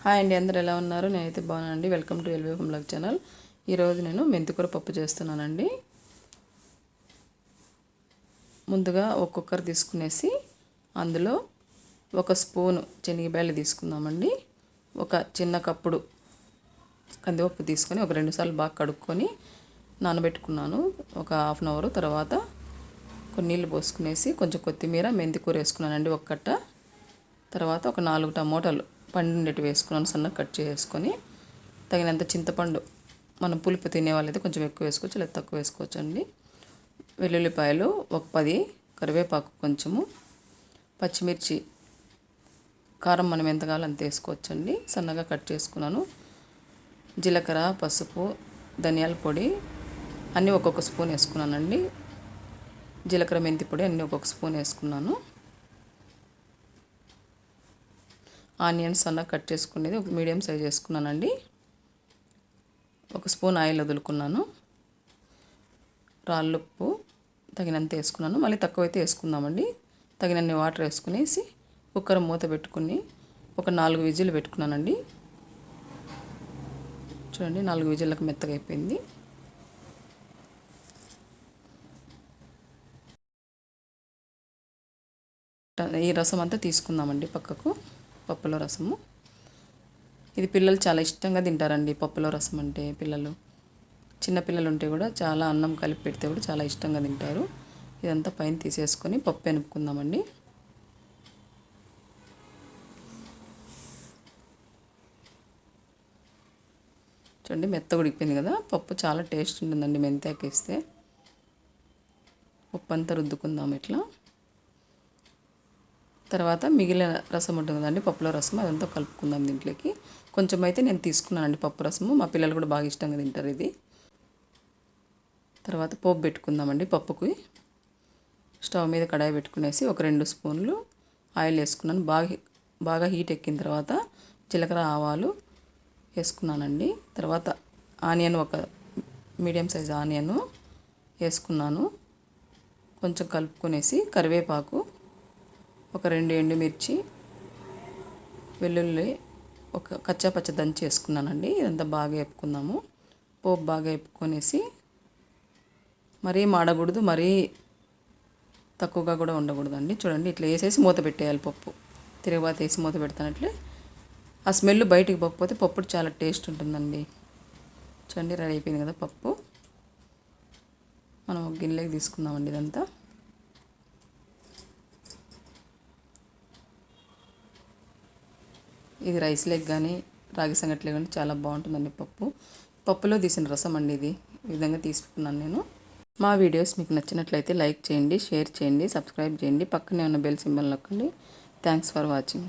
Hi అండి, అందరూ ఎలా ఉన్నారు? నేనైతే బాగున్నానండి. Welcome to LV home blog channel. ఈరోజు నేను మెంతికూర పప్పు చేస్తున్నానండి. ముందుగా ఒక కుక్కర్ తీసుకునేసి అందులో ఒక స్పూను శనగబ్యాళ్ళు తీసుకుందామండి. ఒక చిన్న కప్పుడు కందిపప్పు తీసుకొని ఒక 2 సార్లు బాగా కడుక్కొని నానబెట్టుకున్నాను. ఒక హాఫ్ అన్ అవర్ తర్వాత కొన్ని నీళ్ళు పోసుకునేసి కొంచెం కొత్తిమీర మెంతికూర వేసుకున్నానండి ఒక కట్ట. తర్వాత ఒక 4 టమోటాలు పండినట్టు వేసుకున్నాను, సన్నగా కట్ చేసుకొని. తగినంత చింతపండు, మనం పులుపు తినే వాళ్ళైతే కొంచెం ఎక్కువ వేసుకోవచ్చు, లేదా తక్కువ వేసుకోవచ్చు అండి. వెల్లుల్లిపాయలు ఒక 10, కరివేపాకు కొంచెము, పచ్చిమిర్చి కారం మనం ఎంత కావాలో అంత వేసుకోవచ్చు అండి, సన్నగా కట్ చేసుకున్నాను. జీలకర్ర, పసుపు, ధనియాల పొడి అన్నీ ఒక్కొక్క స్పూన్ వేసుకున్నానండి. జీలకర్ర, మెంతి పొడి అన్నీ ఒక్కొక్క స్పూన్ వేసుకున్నాను. ఆనియన్స్ సన్నగా కట్ చేసుకునేది ఒక మీడియం సైజ్ వేసుకున్నానండి. ఒక స్పూన్ ఆయిల్ వదులుకున్నాను. రాళ్ళుప్పు తగినంత వేసుకున్నాను, మళ్ళీ తక్కువైతే వేసుకుందామండి. తగినన్ని వాటర్ వేసుకునేసి కుక్కర్ మూత పెట్టుకుని ఒక 4 విజిల్ పెట్టుకున్నానండి. చూడండి, 4 విజిల్లకు మెత్తగా అయిపోయింది. ఈ రసం అంతా తీసుకుందామండి పక్కకు. పప్పులో రసము ఇది పిల్లలు చాలా ఇష్టంగా తింటారండి. పప్పులో రసం అంటే పిల్లలు, చిన్నపిల్లలు ఉంటే కూడా చాలా అన్నం కలిపి పెడితే కూడా చాలా ఇష్టంగా తింటారు. ఇదంతా పైన తీసేసుకొని పప్పు ఎనుపుకుందామండి. చూడండి, మెత్తగా ఉడికిపోయింది కదా. పప్పు చాలా టేస్ట్ ఉంటుందండి మెంతాకు వేస్తే. పప్పు అంతా రుద్దుకుందాం ఇట్లా. తర్వాత మిగిలిన రసం ఉంటుంది కదండి, పప్పులో రసం, అదంతా కలుపుకుందాం దీంట్లోకి. కొంచెం అయితే నేను తీసుకున్నానండి పప్పు రసము, మా పిల్లలు కూడా బాగా ఇష్టంగా తింటారు ఇది. తర్వాత పోపు పెట్టుకుందామండి. పప్పుకి స్టవ్ మీద కడాయి పెట్టుకునేసి ఒక 2 స్పూన్లు ఆయిల్ వేసుకున్నాను. బాగా హీట్ ఎక్కిన తర్వాత జీలకర్ర, ఆవాలు వేసుకున్నానండి. తర్వాత ఆనియన్, ఒక మీడియం సైజ్ ఆనియన్ వేసుకున్నాను. కొంచెం కలుపుకొనేసి కరివేపాకు, ఒక 2 ఎండుమిర్చి, వెల్లుల్లి ఒక కచ్చా పచ్చ దంచి వేసుకున్నానండి. ఇదంతా బాగా వేపుకుందాము. పోపు బాగా వేపుకొనేసి మరీ మాడకూడదు, మరీ తక్కువగా కూడా ఉండకూడదండి. చూడండి, ఇట్లా వేసేసి మూత పెట్టేయాలి. పప్పు తిరగబాత వేసి మూత పెడతానట్లే. ఆ స్మెల్ బయటికి పోకపోతే పప్పు చాలా టేస్ట్ ఉంటుందండి. చూడండి, రెడీ అయిపోయింది కదా పప్పు. మనం ఒక గిన్నెలోకి తీసుకుందామండి ఇదంతా. ఇది రైస్లోకి కానీ రాగి సంగట్లో కానీ చాలా బాగుంటుందండి పప్పు. పప్పులో తీసిన రసం అండి ఇది. ఈ విధంగా తీసుకున్నాను నేను. మా వీడియోస్ మీకు నచ్చినట్లయితే లైక్ చేయండి, షేర్ చేయండి, సబ్స్క్రైబ్ చేయండి, పక్కనే ఉన్న బెల్ సింబల్ నొక్కండి. Thanks for watching.